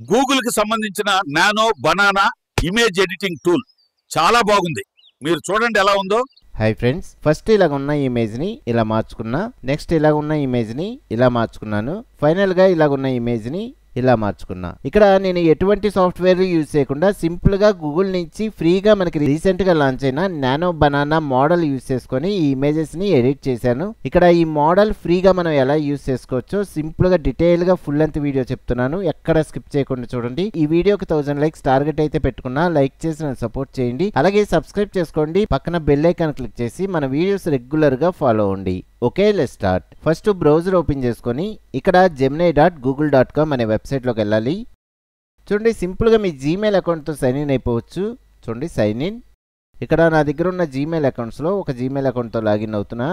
Google కి సంబంధించిన nano banana image editing tool చాలా బాగుంది. మీరు చూడండి ఎలా ఉందో. హాయ్ ఫ్రెండ్స్, ఫస్ట్ ఇలాగ ఉన్న ఇమేజ్ని ఇలా మార్చుకున్నా, నెక్స్ట్ ఇలాగ ఉన్న ఇమేజ్ని ఇలా మార్చుకున్నాను, ఫైనల్గా ఇలాగ ఉన్న ఇమేజ్ని ఇలా మార్చుకున్నా. ఇక్కడ నేను ఎటువంటి సాఫ్ట్వేర్ యూజ్ చేయకుండా సింపుల్గా గూగుల్ నుంచి ఫ్రీగా మనకి రీసెంట్గా లాంచ్ అయిన నానో బనానా మోడల్ యూజ్ చేసుకొని ఈ ఇమేజెస్ని ఎడిట్ చేశాను. ఇక్కడ ఈ మోడల్ ఫ్రీగా మనం ఎలా యూజ్ చేసుకోవచ్చో సింపుల్గా డీటెయిల్గా ఫుల్ లెంత్ వీడియో చెప్తున్నాను, ఎక్కడ స్కిప్ చేయకుండా చూడండి. ఈ వీడియోకి 1000 లైక్స్ టార్గెట్ అయితే పెట్టుకున్నా, లైక్ చేసి నన్ను సపోర్ట్ చేయండి. అలాగే సబ్స్క్రైబ్ చేసుకోండి, పక్కన బెల్ ఐకాన్ క్లిక్ చేసి మన వీడియోస్ రెగ్యులర్గా ఫాలో అవ్వండి. Okay, let's start. First browser open చేసుకొని ఇక్కడ gemini.google.com అనే వెబ్సైట్లోకి వెళ్ళాలి. చూడండి, సింపుల్గా మీ జీమెయిల్ అకౌంట్తో సైన్ ఇన్ అయిపోవచ్చు. చూడండి, సైన్ ఇన్. ఇక్కడ నా దగ్గర ఉన్న జీమెయిల్ అకౌంట్స్లో ఒక జీమెయిల్ అకౌంట్తో లాగిన్ అవుతున్నా.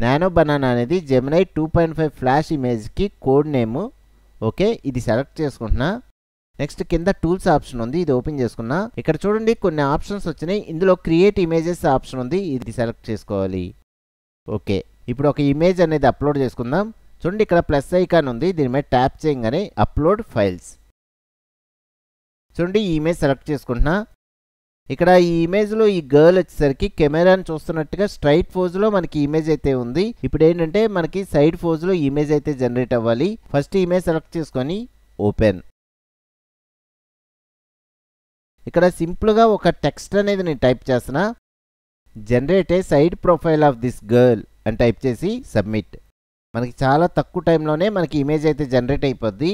నానో బనానా అనేది జెమినై 2.5 ఫ్లాష్ ఇమేజ్కి కోడ్ నేము. ఓకే, ఇది సెలెక్ట్ చేసుకుంటున్నా. నెక్స్ట్ కింద టూల్స్ ఆప్షన్ ఉంది, ఇది ఓపెన్ చేసుకున్నా. ఇక్కడ చూడండి కొన్ని ఆప్షన్స్ వచ్చినాయి, ఇందులో క్రియేట్ ఇమేజెస్ ఆప్షన్ ఉంది, ఇది సెలెక్ట్ చేసుకోవాలి. ఓకే, ఇప్పుడు ఒక ఇమేజ్ అనేది అప్లోడ్ చేసుకుందాం. చూడండి, ఇక్కడ ప్లస్ ఐకాన్ ఉంది, దీని మీద ట్యాప్ చేయగానే అప్లోడ్ ఫైల్స్. చూడండి, ఈ ఇమేజ్ సెలెక్ట్ చేసుకుంటున్నా. ఇక్కడ ఈ ఇమేజ్లో ఈ గర్ల్ వచ్చేసరికి కెమెరాని చూస్తున్నట్టుగా స్ట్రైట్ పోజ్లో మనకి ఇమేజ్ అయితే ఉంది. ఇప్పుడు ఏంటంటే మనకి సైడ్ పోజ్లో ఇమేజ్ అయితే జనరేట్ అవ్వాలి. ఫస్ట్ ఇమేజ్ సెలెక్ట్ చేసుకొని ఓపెన్. ఇక్కడ సింపుల్గా ఒక టెక్స్ట్ అనేది నేను టైప్ చేస్తున్నా. Generate a side profile of this girl అని టైప్ చేసి సబ్మిట్. మనకి చాలా తక్కువ టైంలోనే మనకి ఇమేజ్ అయితే జనరేట్ అయిపోద్ది.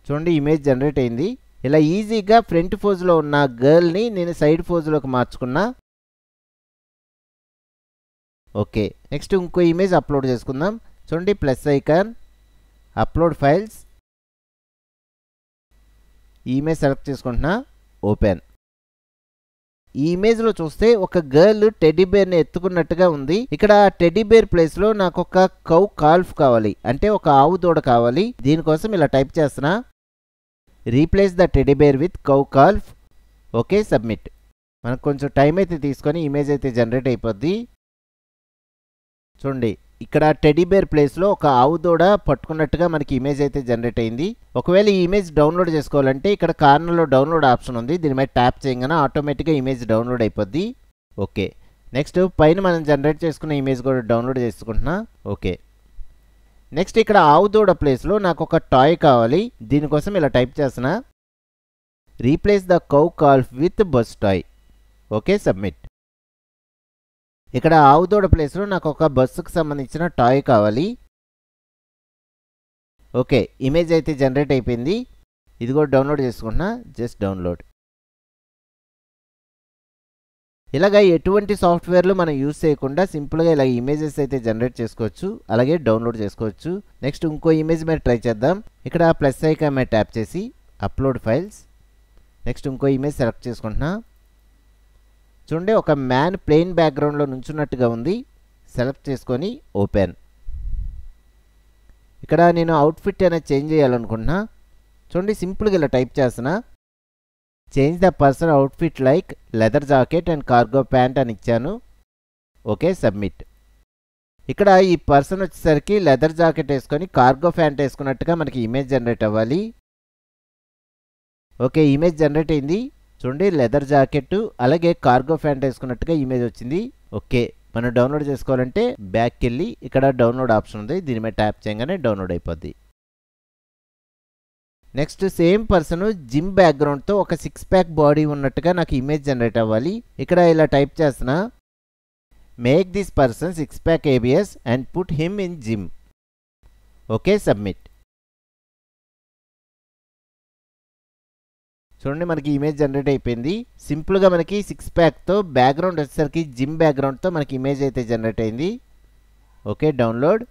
చూడండి, ఇమేజ్ జనరేట్ అయింది. ఇలా ఈజీగా ఫ్రంట్ పోజ్లో ఉన్న గర్ల్ని నేను సైడ్ పోజ్లోకి మార్చుకున్నా. ఓకే, నెక్స్ట్ ఇంకో ఇమేజ్ అప్లోడ్ చేసుకుందాం. చూడండి, ప్లస్ ఐకాన్, అప్లోడ్ ఫైల్స్. ఈ ఇమేజ్ సెలెక్ట్ చేసుకుంటున్నా, ఓపెన్. ఈ ఇమేజ్లో చూస్తే ఒక గర్ల్ టెడ్డీ బేర్ని ఎత్తుకున్నట్టుగా ఉంది. ఇక్కడ టెడ్డీ బేర్ ప్లేస్లో నాకు ఒక కౌ కాల్ఫ్ కావాలి, అంటే ఒక ఆవు దూడ కావాలి. దీనికోసం ఇలా టైప్ చేస్తున్నా, replace the teddy bear with cow calf. Okay, submit. మనకు కొంచెం టైం అయితే తీసుకొని ఇమేజ్ అయితే జనరేట్ అయిపోద్ది. చూడండి, ఇక్కడ టెడ్డీ బేర్ ప్లేస్లో ఒక ఆవు దూడ పట్టుకున్నట్టుగా మనకి ఇమేజ్ అయితే జనరేట్ అయింది. ఒకవేళ ఈ ఇమేజ్ డౌన్లోడ్ చేసుకోవాలంటే ఇక్కడ కార్నర్లో డౌన్లోడ్ ఆప్షన్ ఉంది, దీని మీద ట్యాప్ చేయగానే ఆటోమేటిక్గా ఇమేజ్ డౌన్లోడ్ అయిపోద్ది. ఓకే, నెక్స్ట్ పైన మనం జనరేట్ చేసుకున్న ఇమేజ్ కూడా డౌన్లోడ్ చేసుకుంటున్నా. ఓకే, నెక్స్ట్ ఇక్కడ ఆవు దూడ ప్లేస్లో నాకు ఒక టాయ్ కావాలి. దీనికోసం ఇలా టైప్ చేస్తున్నా, replace the cow calf with bus toy. Okay, submit. ఇక్కడ ఆవు దూడ ప్లేస్లో నాకు ఒక బస్సుకు సంబంధించిన టాయ్ కావాలి. ఓకే, ఇమేజ్ అయితే జనరేట్ అయిపోయింది. ఇది కూడా డౌన్లోడ్ చేసుకుంటున్నా, జస్ట్ డౌన్లోడ్. ఇలాగ ఎటువంటి సాఫ్ట్వేర్లు మనం యూజ్ చేయకుండా సింపుల్గా ఇలా ఇమేజెస్ అయితే జనరేట్ చేసుకోవచ్చు, అలాగే డౌన్లోడ్ చేసుకోవచ్చు. నెక్స్ట్ ఇంకో ఇమేజ్ మీద ట్రై చేద్దాం. ఇక్కడ ప్లస్ ఐకాన్ మీద ట్యాప్ చేసి అప్లోడ్ ఫైల్స్. నెక్స్ట్ ఇంకో ఇమేజ్ సెలెక్ట్ చేసుకుంటున్నా. చూడండి, ఒక మ్యాన్ ప్లెయిన్ బ్యాక్గ్రౌండ్లో నుంచున్నట్టుగా ఉంది, సెలెక్ట్ చేసుకొని ఓపెన్. ఇక్కడ నేను అవుట్ఫిట్ అనేది చేంజ్ చేయాలనుకుంటున్నా. చూడండి, సింపుల్గా ఇలా టైప్ చేస్తున్నా, change the person outfit like leather jacket and cargo pant అని ఇచ్చాను. Okay, submit. ఇక్కడ ఈ పర్సన్ వచ్చేసరికి లెదర్ జాకెట్ వేసుకొని కార్గో ప్యాంట్ వేసుకున్నట్టుగా మనకి ఇమేజ్ జనరేట్ అవ్వాలి. ఓకే, ఇమేజ్ జనరేట్ అయింది. చూడండి, లెదర్ జాకెట్ అలాగే కార్గో ప్యాంట్ వేసుకున్నట్టుగా ఇమేజ్ వచ్చింది. ఓకే, మనం డౌన్లోడ్ చేసుకోవాలంటే బ్యాక్కి వెళ్ళి ఇక్కడ డౌన్లోడ్ ఆప్షన్ ఉంది, దీని మీద ట్యాప్ చేయగానే డౌన్లోడ్ అయిపోద్ది. నెక్స్ట్ సేమ్ పర్సన్ జిమ్ బ్యాక్గ్రౌండ్తో ఒక 6 ప్యాక్ బాడీ ఉన్నట్టుగా నాకు ఇమేజ్ జనరేట్ అవ్వాలి. ఇక్కడ ఇలా టైప్ చేస్తున్నా, make this person 6 pack ABS and put him in gym. Okay, submit. చూడండి, మనకి ఇమేజ్ జనరేట్ అయిపోయింది. సింపుల్గా మనకి 6 ప్యాక్తో బ్యాక్గ్రౌండ్ వచ్చేసరికి జిమ్ బ్యాక్గ్రౌండ్తో మనకి ఇమేజ్ అయితే జనరేట్ అయింది. Okay, download.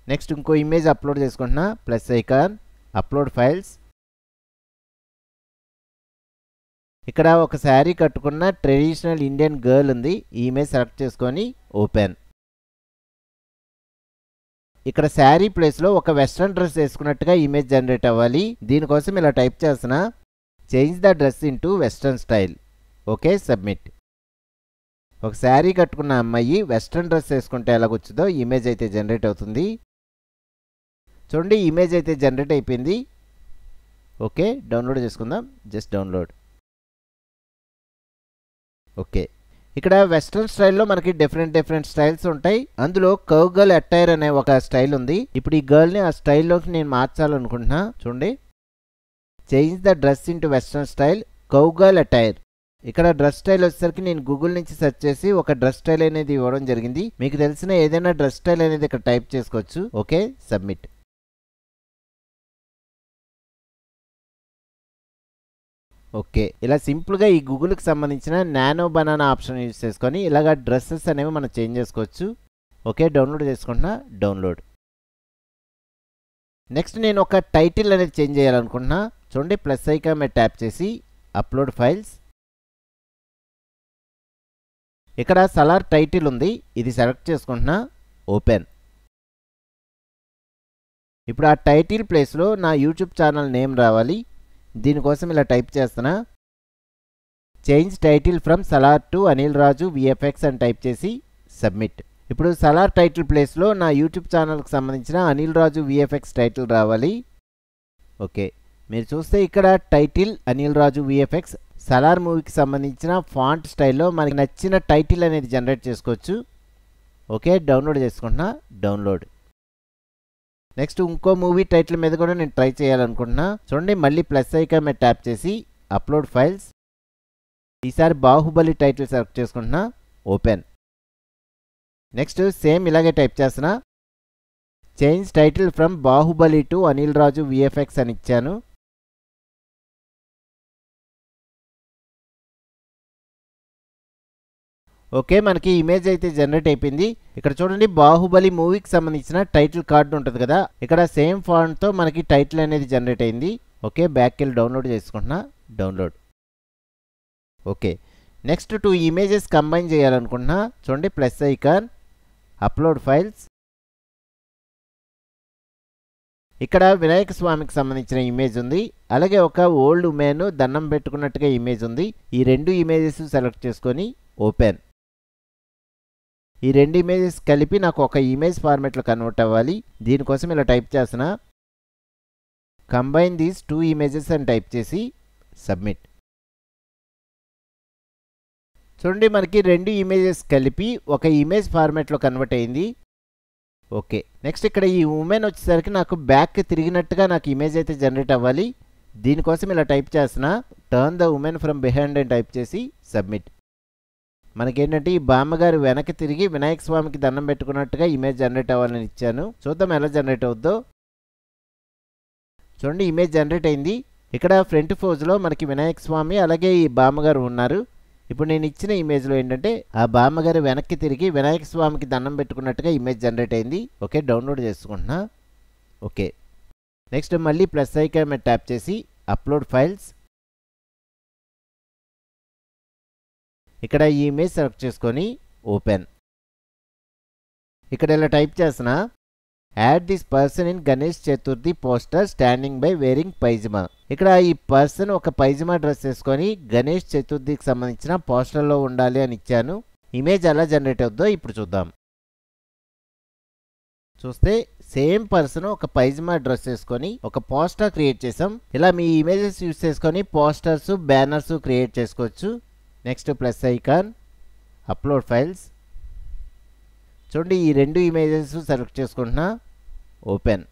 నెక్స్ట్ ఇంకో ఇమేజ్ అప్లోడ్ చేసుకుంటున్నా, ప్లస్ ఐకాన్, అప్లోడ్ ఫైల్స్. ఇక్కడ ఒక శారీ కట్టుకున్న ట్రెడిషనల్ ఇండియన్ గర్ల్ ఉంది, ఈ ఇమేజ్ సెలెక్ట్ చేసుకొని ఓపెన్. ఇక్కడ శారీ ప్లేస్లో ఒక వెస్ట్రన్ డ్రెస్ వేసుకున్నట్టుగా ఇమేజ్ జనరేట్ అవ్వాలి. దీనికోసం ఇలా టైప్ చేస్తున్నా, change the dress into western style. Okay, submit. ఒక శారీ కట్టుకున్న అమ్మాయి వెస్ట్రన్ డ్రెస్ వేసుకుంటే ఎలాగొచ్చుదో ఇమేజ్ అయితే జనరేట్ అవుతుంది. చూడండి ఇమేజ్ అయితే జనరేట్ అయిపోయింది. ఓకే, డౌన్లోడ్ చేసుకుందాం. Just download. ఓకే, ఇక్కడ వెస్ట్రన్ స్టైల్లో మనకి డిఫరెంట్ స్టైల్స్ ఉంటాయి. అందులో కర్వ్ గర్ల్ అటైర్ అనే ఒక స్టైల్ ఉంది. ఇప్పుడు ఈ గర్ల్ని ఆ స్టైల్లోకి నేను మార్చాలనుకుంటున్నా. చూడండి, change the dress into western style curve girl attire. ఇక్కడ డ్రెస్ స్టైల్ వచ్చేసరికి నేను గూగుల్ నుంచి సెర్చ్ చేసి ఒక డ్రెస్ స్టైల్ అనేది ఇవ్వడం జరిగింది. మీకు తెలిసిన ఏదైనా డ్రెస్ స్టైల్ అనేది ఇక్కడ టైప్ చేసుకోవచ్చు. Okay, submit. ఓకే, ఇలా సింపుల్గా ఈ గూగుల్కి సంబంధించిన నానో బనానా ఆప్షన్ యూజ్ చేసుకొని ఇలాగ డ్రెస్సెస్ అనేవి మనం చేంజ్ చేసుకోవచ్చు. ఓకే, డౌన్లోడ్ చేసుకుంటున్నా. డౌన్లోడ్. నెక్స్ట్ నేను ఒక టైటిల్ అనేది చేంజ్ చేయాలనుకుంటున్నా. చూడండి, ప్లస్ ఐకాన్ మీద ట్యాప్ చేసి అప్లోడ్ ఫైల్స్. ఇక్కడ సలార్ టైటిల్ ఉంది, ఇది సెలెక్ట్ చేసుకుంటున్నా. ఓపెన్. ఇప్పుడు ఆ టైటిల్ ప్లేస్లో నా యూట్యూబ్ ఛానల్ నేమ్ రావాలి. దీనికోసం ఇలా టైప్ చేస్తున్నా. Change title from Salaar to Anil Raju VFX అని టైప్ చేసి సబ్మిట్. ఇప్పుడు సలార్ టైటిల్ ప్లేస్లో నా యూట్యూబ్ ఛానల్కి సంబంధించిన అనిల్ రాజు విఎఫ్ఎక్స్ టైటిల్ రావాలి. ఓకే, మీరు చూస్తే ఇక్కడ టైటిల్ అనిల్ రాజు విఎఫ్ఎక్స్ సలార్ మూవీకి సంబంధించిన ఫాంట్ స్టైల్లో మనకి నచ్చిన టైటిల్ అనేది జనరేట్ చేసుకోవచ్చు. ఓకే, డౌన్లోడ్ చేసుకుంటున్నా. డౌన్లోడ్. నెక్స్ట్ ఇంకో మూవీ టైటిల్ మీద కూడా నేను ట్రై చేయాలనుకుంటున్నా. చూడండి, మళ్ళీ ప్లస్ ఐకాన్ మీద ట్యాప్ చేసి అప్లోడ్ ఫైల్స్. ఈసారి బాహుబలి టైటిల్ సెలెక్ట్ చేసుకుంటున్నా. ఓపెన్. నెక్స్ట్ సేమ్ ఇలాగే టైప్ చేస్తున్నా. Change title from Baahubali to Anil Raju VFX అని ఇచ్చాను. ఓకే, మనకి ఇమేజ్ అయితే జనరేట్ అయిపోయింది. ఇక్కడ చూడండి, బాహుబలి మూవీకి సంబంధించిన టైటిల్ కార్డు ఉంటుంది కదా, ఇక్కడ సేమ్ ఫాంట్తో మనకి టైటిల్ అనేది జనరేట్ అయింది. ఓకే, బ్యాక్కి వెళ్ళి డౌన్లోడ్ చేసుకుంటున్నా. Download. Okay, next 2 images combine చేయాలనుకుంటున్నా. చూడండి, ప్లస్ ఐకాన్, అప్లోడ్ ఫైల్స్. ఇక్కడ వినాయక స్వామికి సంబంధించిన ఇమేజ్ ఉంది, అలాగే ఒక ఓల్డ్ ఉమెన్ దండం పెట్టుకున్నట్టుగా ఇమేజ్ ఉంది. ఈ 2 ఇమేజెస్ సెలెక్ట్ చేసుకొని ఓపెన్. ఈ 2 ఇమేజెస్ కలిపి నాకు ఒక ఇమేజ్ ఫార్మాట్లో కన్వర్ట్ అవ్వాలి. దీనికోసం ఇలా టైప్ చేస్తున్నా. కంబైన్ దీస్ 2 ఇమేజెస్ అని టైప్ చేసి సబ్మిట్. చూడండి, మనకి 2 ఇమేజెస్ కలిపి ఒక ఇమేజ్ ఫార్మాట్లో కన్వర్ట్ అయింది. ఓకే, నెక్స్ట్ ఇక్కడ ఈ ఉమెన్ వచ్చేసరికి నాకు బ్యాక్ తిరిగినట్టుగా నాకు ఇమేజ్ అయితే జనరేట్ అవ్వాలి. దీనికోసం ఇలా టైప్ చేస్తున్నా. Turn the women from behind అని టైప్ చేసి సబ్మిట్. మనకేంటంటే ఈ బామ్మగారు వెనక్కి తిరిగి వినాయక స్వామికి దండం పెట్టుకున్నట్టుగా ఇమేజ్ జనరేట్ అవ్వాలని ఇచ్చాను. చూద్దాం ఎలా జనరేట్ అవుద్దో. చూడండి, ఇమేజ్ జనరేట్ అయింది. ఇక్కడ ఫ్రంట్ పోజ్లో మనకి వినాయక స్వామి అలాగే ఈ బామ్మగారు ఉన్నారు. ఇప్పుడు నేను ఇచ్చిన ఇమేజ్లో ఏంటంటే ఆ బామ్మగారు వెనక్కి తిరిగి వినాయక స్వామికి దండం పెట్టుకున్నట్టుగా ఇమేజ్ జనరేట్ అయింది. ఓకే, డౌన్లోడ్ చేసుకుంటున్నా. ఓకే, నెక్స్ట్ మళ్ళీ ప్లస్ ఐకాన్ మీద ట్యాప్ చేసి అప్లోడ్ ఫైల్స్. ఇక్కడ ఈ ఇమేజ్ సెలెక్ట్ చేసుకొని ఓపెన్. ఇక్కడ ఇలా టైప్ చేస్తున్నా. Add this person in Ganesh Chaturthi poster standing by wearing pyjama. ఇక్కడ ఈ పర్సన్ ఒక పైజమా డ్రెస్ వేసుకొని గణేష్ చతుర్థికి సంబంధించిన పోస్టర్లో ఉండాలి అని ఇచ్చాను. ఇమేజ్ ఎలా జనరేట్ అవుద్దో ఇప్పుడు చూద్దాం. చూస్తే సేమ్ పర్సన్ ఒక పైజమా డ్రెస్ వేసుకొని ఒక పోస్టర్ క్రియేట్ చేసాం. ఇలా మీ ఇమేజెస్ యూస్ చేసుకొని పోస్టర్స్, బ్యానర్స్ క్రియేట్ చేసుకోవచ్చు. Next plus icon, upload files. చూడండి, ఈ 2 ఇమేజెస్ సెలెక్ట్ చేసుకుంటున్నా. ఓపెన్.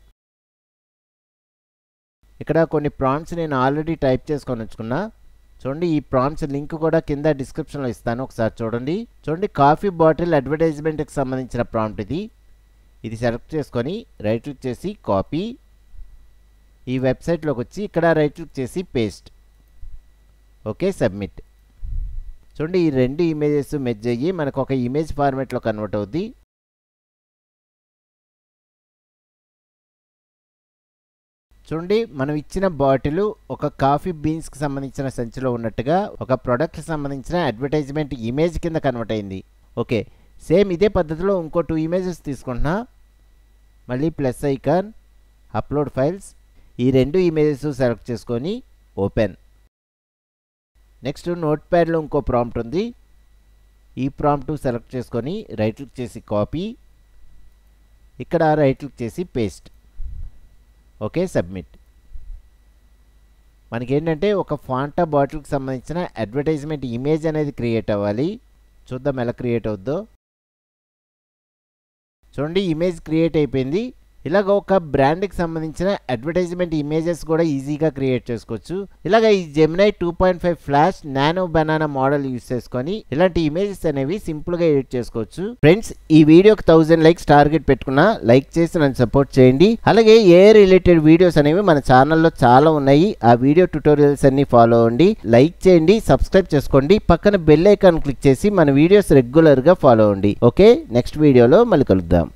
ఇక్కడ కొన్ని ప్రాంప్ట్స్ నేను ఆల్రెడీ టైప్ చేసుకొని ఉంచుకున్నా. చూడండి, ఈ ప్రాంప్ట్స్ లింక్ కూడా కింద డిస్క్రిప్షన్లో ఇస్తాను, ఒకసారి చూడండి. చూడండి, కాఫీ బాటిల్ అడ్వర్టైజ్మెంట్కి సంబంధించిన ప్రాంప్ట్ ఇది. ఇది సెలెక్ట్ చేసుకొని రైట్ క్లిక్ చేసి కాపీ. ఈ వెబ్సైట్లోకి వచ్చి ఇక్కడ రైట్ క్లిక్ చేసి పేస్ట్. Okay, submit. చూడండి, ఈ 2 ఇమేజెస్ మెర్జ్ అయ్యి మనకు ఒక ఇమేజ్ ఫార్మాట్లో కన్వర్ట్ అవుద్ది. చూడండి, మనం ఇచ్చిన బాటిల్ ఒక కాఫీ బీన్స్కి సంబంధించిన సంచిలో ఉన్నట్టుగా ఒక ప్రోడక్ట్కి సంబంధించిన అడ్వర్టైజ్మెంట్ ఇమేజ్ కింద కన్వర్ట్ అయింది. ఓకే, సేమ్ ఇదే పద్ధతిలో ఇంకో 2 ఇమేజెస్ తీసుకుంటున్నా. మళ్ళీ ప్లస్ ఐకాన్, అప్లోడ్ ఫైల్స్. ఈ 2 ఇమేజెస్ సెలెక్ట్ చేసుకొని ఓపెన్. నెక్స్ట్ నోట్ ప్యాడ్లో ఇంకో ప్రాంప్ట్ ఉంది. ఈ ప్రాంప్ట్ సెలెక్ట్ చేసుకొని రైట్ క్లిక్ చేసి కాపీ. ఇక్కడ రైట్ క్లిక్ చేసి పేస్ట్. Okay, submit. మనకేంటంటే ఒక ఫాంటా బాటిల్కి సంబంధించిన అడ్వర్టైజ్మెంట్ ఇమేజ్ అనేది క్రియేట్ అవ్వాలి. చూద్దాం ఎలా క్రియేట్ అవుద్దో. చూడండి, ఇమేజ్ క్రియేట్ అయిపోయింది. ఇలాగ ఒక బ్రాండ్కి సంబంధించిన అడ్వర్టైజ్మెంట్ ఇమేజెస్ కూడా ఈజీగా క్రియేట్ చేసుకోవచ్చు. ఇలాగ ఈ Gemini 2.5 flash nano banana model use చేసుకొని ఇలాంటి ఇమేజెస్ అనేవి సింపుల్గా ఎడిట్ చేసుకోవచ్చు. ఫ్రెండ్స్, ఈ వీడియోకి 1000 లైక్స్ టార్గెట్ పెట్టుకున్నా లైక్ చేసి నన్ను సపోర్ట్ చేయండి. అలాగే ఏ రిలేటెడ్ వీడియోస్ అనేవి మన ఛానల్లో చాలా ఉన్నాయి. ఆ వీడియో ట్యుటోరియల్స్ అన్ని ఫాలో అవ్వండి, లైక్ చేయండి, సబ్స్క్రైబ్ చేసుకోండి, పక్కన బెల్ ఐకాన్ క్లిక్ చేసి మన వీడియోస్ రెగ్యులర్గా ఫాలో అవ్వండి. ఓకే, నెక్స్ట్ వీడియోలో మళ్ళీ కలుద్దాం.